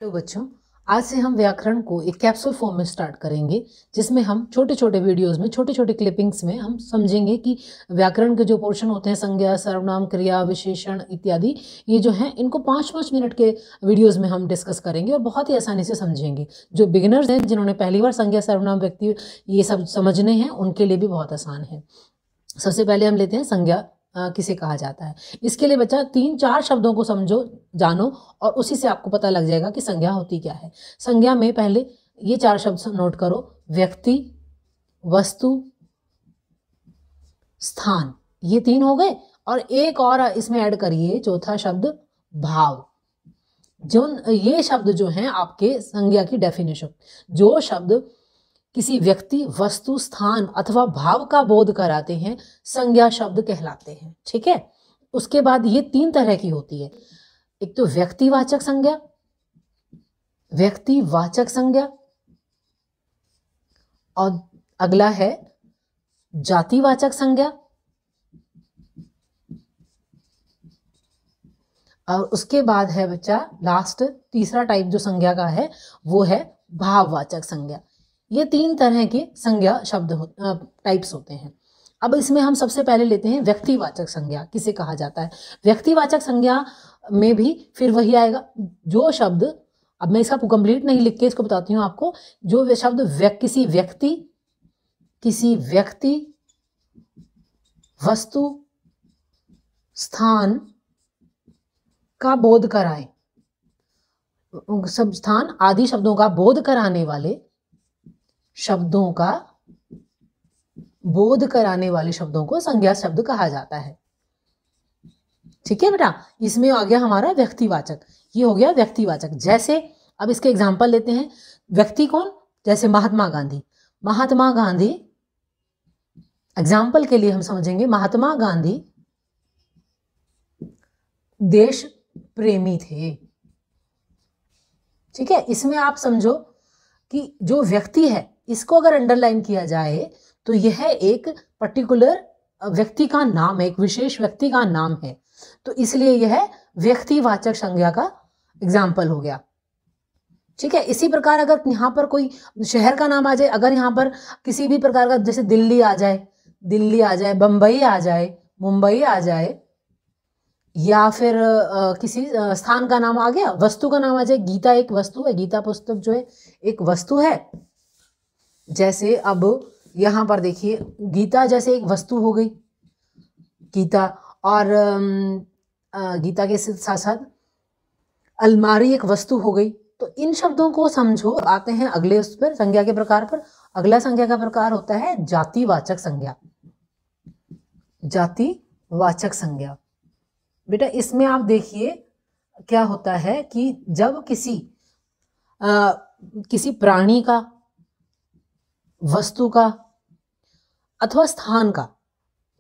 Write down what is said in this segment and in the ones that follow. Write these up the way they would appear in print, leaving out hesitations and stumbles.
तो बच्चों, आज से हम व्याकरण को एक कैप्सूल फॉर्म में स्टार्ट करेंगे, जिसमें हम छोटे छोटे वीडियोस में, छोटे छोटे क्लिपिंग्स में हम समझेंगे कि व्याकरण के जो पोर्शन होते हैं, संज्ञा, सर्वनाम, क्रिया, विशेषण इत्यादि, ये जो हैं इनको 5-5 मिनट के वीडियोस में हम डिस्कस करेंगे और बहुत ही आसानी से समझेंगे। जो बिगिनर्स हैं, जिन्होंने पहली बार संज्ञा, सर्वनाम, व्यक्ति ये सब समझने हैं, उनके लिए भी बहुत आसान है। सबसे पहले हम लेते हैं संज्ञा किसे कहा जाता है। इसके लिए बच्चा 3-4 शब्दों को समझो, जानो, और उसी से आपको पता लग जाएगा कि संज्ञा होती क्या है। संज्ञा में पहले ये 4 शब्द नोट करो: व्यक्ति, वस्तु, स्थान। ये 3 हो गए, और एक और इसमें ऐड करिए, चौथा शब्द भाव। जो ये शब्द जो हैं आपके संज्ञा की डेफिनेशन, जो शब्द किसी व्यक्ति, वस्तु, स्थान अथवा भाव का बोध कराते हैं, संज्ञा शब्द कहलाते हैं। ठीक है। उसके बाद ये 3 तरह की होती है। एक तो व्यक्तिवाचक संज्ञा, व्यक्तिवाचक संज्ञा, और अगला है जातिवाचक संज्ञा, और उसके बाद है बच्चा लास्ट तीसरा टाइप जो संज्ञा का है, वो है भाववाचक संज्ञा। ये 3 तरह के संज्ञा शब्द टाइप्स होते हैं। अब इसमें हम सबसे पहले लेते हैं व्यक्तिवाचक संज्ञा किसे कहा जाता है। व्यक्तिवाचक संज्ञा में भी फिर वही आएगा, जो शब्द, अब मैं इसका कंप्लीट नहीं लिख के इसको बताती हूँ आपको, जो शब्द किसी व्यक्ति, वस्तु, स्थान का बोध कराए, सब स्थान आदि शब्दों का बोध कराने वाले शब्दों को संज्ञा शब्द कहा जाता है। ठीक है बेटा। इसमें आ गया हमारा व्यक्तिवाचक, ये हो गया व्यक्तिवाचक। जैसे अब इसके एग्जांपल लेते हैं। व्यक्ति कौन? जैसे महात्मा गांधी एग्जाम्पल के लिए हम समझेंगे, महात्मा गांधी देश प्रेमी थे। ठीक है। इसमें आप समझो कि जो व्यक्ति है, इसको अगर अंडरलाइन किया जाए तो यह एक पर्टिकुलर व्यक्ति का नाम है, एक विशेष व्यक्ति का नाम है, तो इसलिए यह व्यक्तिवाचक संज्ञा का एग्जाम्पल हो गया। ठीक है। इसी प्रकार अगर यहाँ पर कोई शहर का नाम आ जाए, अगर यहाँ पर किसी भी प्रकार का, जैसे दिल्ली आ जाए, बंबई आ जाए, मुंबई आ जाए, या फिर किसी स्थान का नाम आ गया, वस्तु का नाम आ जाए, गीता एक वस्तु है, गीता पुस्तक जो है एक वस्तु है। जैसे अब यहाँ पर देखिए, गीता जैसे एक वस्तु हो गई, गीता, और गीता के साथ साथ अलमारी एक वस्तु हो गई। तो इन शब्दों को समझो। आते हैं अगले उस पर, संज्ञा के प्रकार पर। अगला संज्ञा का प्रकार होता है जातिवाचक संज्ञा। जातिवाचक संज्ञा बेटा, इसमें आप देखिए क्या होता है कि जब किसी प्राणी का, वस्तु का अथवा स्थान का,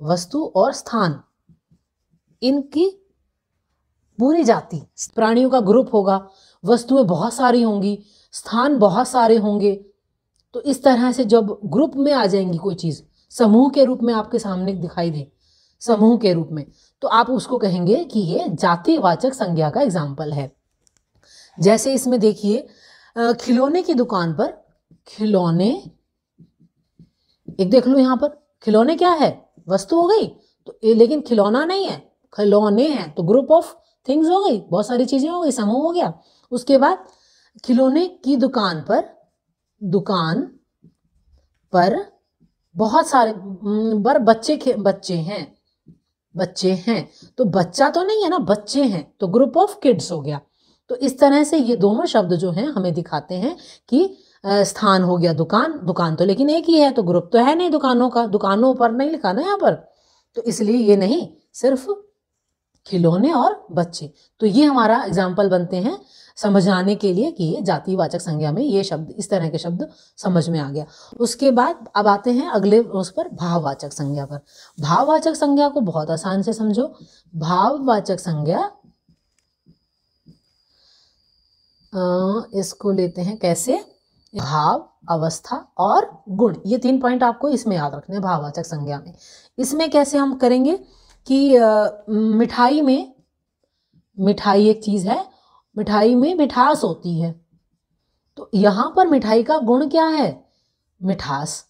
वस्तु और स्थान, इनकी पूरी जाति, प्राणियों का ग्रुप होगा, वस्तुएं बहुत सारी होंगी, स्थान बहुत सारे होंगे, तो इस तरह से जब ग्रुप में आ जाएंगी, कोई चीज समूह के रूप में आपके सामने दिखाई दे, समूह के रूप में, तो आप उसको कहेंगे कि ये जातिवाचक संज्ञा का एग्जाम्पल है। जैसे इसमें देखिए, खिलौने की दुकान पर खिलौने, एक देख लो यहाँ पर, खिलौने क्या है? वस्तु हो गई, तो लेकिन खिलौना नहीं है, खिलौने हैं, तो ग्रुप ऑफ थिंग्स हो गई, बहुत सारी चीजें हो गई, समूह हो गया। उसके बाद खिलौने की दुकान पर बहुत सारे बच्चे हैं, तो बच्चा तो नहीं है ना, बच्चे हैं, तो ग्रुप ऑफ किड्स हो गया। तो इस तरह से ये दोनों शब्द जो हैं हमें दिखाते हैं कि स्थान हो गया दुकान तो लेकिन एक ही है, तो ग्रुप तो है नहीं दुकानों का, दुकानों पर नहीं लिखा ना यहाँ पर, तो इसलिए ये नहीं, सिर्फ खिलौने और बच्चे। तो ये हमारा एग्जाम्पल बनते हैं समझाने के लिए कि ये जातिवाचक संज्ञा में ये शब्द, इस तरह के शब्द समझ में आ गया। उसके बाद अब आते हैं अगले उस पर, भाववाचक संज्ञा पर। भाववाचक संज्ञा को बहुत आसान से समझो। भाववाचक संज्ञा इसको लेते हैं कैसे? भाव, अवस्था और गुण, ये 3 पॉइंट आपको इसमें याद रखने हैं भाववाचक संज्ञा में। इसमें कैसे हम करेंगे कि मिठाई एक चीज है मिठाई में मिठास होती है। तो यहाँ पर मिठाई का गुण क्या है? मिठास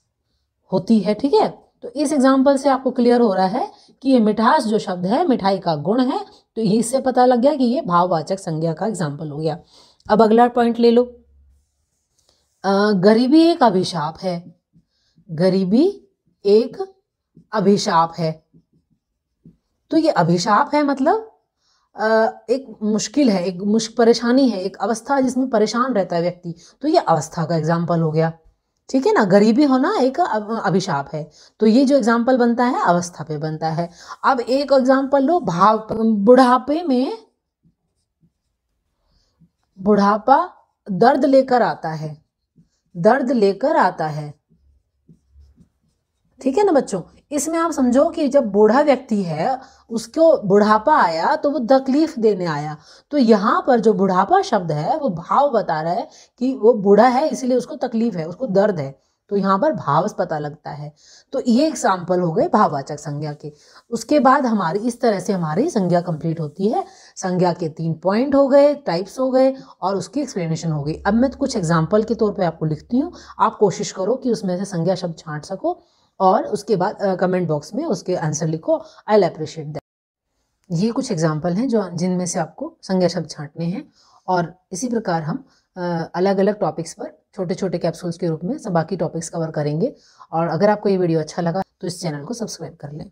होती है। ठीक है, तो इस एग्जाम्पल से आपको क्लियर हो रहा है कि ये मिठास जो शब्द है मिठाई का गुण है। तो इससे पता लग गया कि ये भाववाचक संज्ञा का एग्जाम्पल हो गया। अब अगला पॉइंट ले लो। गरीबी एक अभिशाप है। गरीबी एक अभिशाप है। तो ये अभिशाप है मतलब एक मुश्किल है, एक परेशानी है, एक अवस्था जिसमें परेशान रहता है व्यक्ति। तो ये अवस्था का एग्जाम्पल हो गया। ठीक है ना, गरीबी होना एक अभिशाप है। तो ये जो एग्जाम्पल बनता है अवस्था पे बनता है। अब एक एग्जाम्पल लो, बुढ़ापे में, बुढ़ापा दर्द लेकर आता है। दर्द लेकर आता है। ठीक है ना बच्चों, इसमें आप समझो कि जब बूढ़ा व्यक्ति है उसको बुढ़ापा आया तो वो तकलीफ देने आया। तो यहाँ पर जो बुढ़ापा शब्द है वो भाव बता रहा है कि वो बूढ़ा है इसलिए उसको तकलीफ है, उसको दर्द है। तो यहाँ पर भाव पता लगता है। तो ये एग्जाम्पल हो गए भाववाचक संज्ञा के। उसके बाद हमारी इस तरह से हमारी संज्ञा कंप्लीट होती है। संज्ञा के 3 पॉइंट हो गए, टाइप्स हो गए और उसकी एक्सप्लेनेशन हो गई। अब मैं कुछ एग्जाम्पल के तौर पे आपको लिखती हूँ, आप कोशिश करो कि उसमें से संज्ञा शब्द छांट सको और उसके बाद कमेंट बॉक्स में उसके आंसर लिखो। I will appreciate that. ये कुछ एग्जाम्पल हैं जो जिनमें से आपको संज्ञा शब्द छांटने हैं। और इसी प्रकार हम अलग अलग टॉपिक्स पर छोटे छोटे कैप्सूल्स के रूप में सब बाकी टॉपिक्स कवर करेंगे। और अगर आपको ये वीडियो अच्छा लगा तो इस चैनल को सब्सक्राइब कर लें।